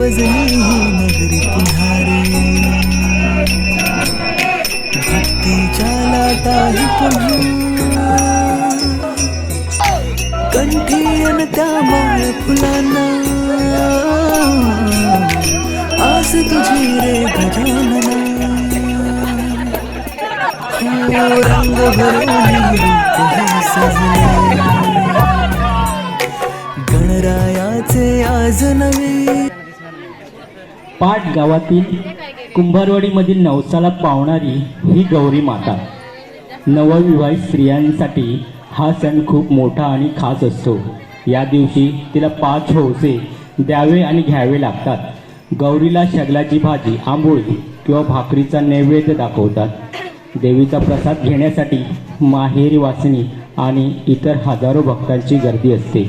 वजनी नगरी पुन्हारे भक्तीच्या लाटाही पुन्हा कंठी अन त्या माळ फुलांना आस तुझी रे गजानना रंग भरून रूप हे सजले गणरायाचे आज नवे पाट गावातील कुंभारवाडीमधील नवसाला पावणारी ही गौरी माता नवविवाहित स्त्रियांसाठी हा सण खूप मोठा आणि खास असतो। या दिवशी तिला 5 हौसे द्यावे आणि घ्यावे लागतात। गौरीला शगलाची भाजी, आंबोळी किंवा भाकरीचा नैवेद्य दाखवतात। देवीचा प्रसाद घेण्यासाठी माहेरी वासनी आणि इतर हजारो भक्तांची गर्दी असते।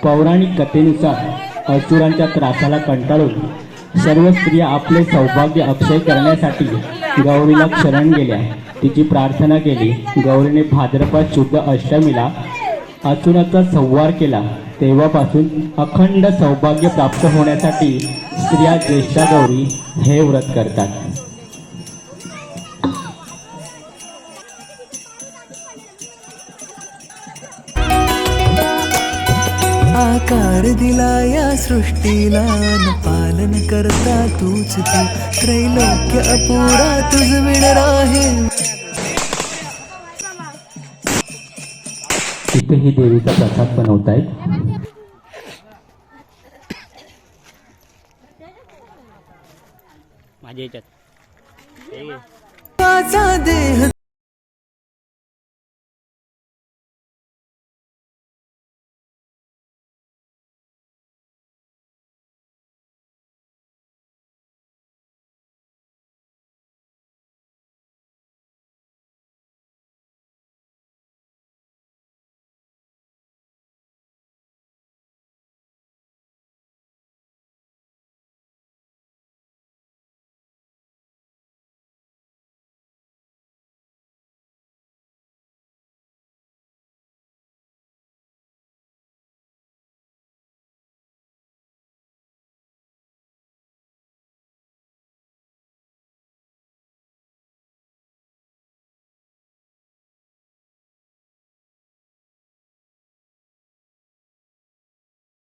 पौराणिक कथेनुसार असुरांच्या त्रासाला कंटाळून सर्व स्त्रिया आपले सौभाग्य अक्षय करण्यासाठी गौरीला शरण गेल्या, तिची प्रार्थना केली। गौरीने भाद्रपद शुद्ध अष्टमीला असुराचा संहार केला। तेव्हापासून अखंड सौभाग्य प्राप्त होण्यासाठी स्त्रिया ज्येष्ठा गौरी हे व्रत करतात। आकार दिला या सृष्टीला न पालन करता तूच तू त्रैलोक्य अपुरा तुझ विण राहे। इथेही देवीचा प्रसाद बनवतायत। माझा देह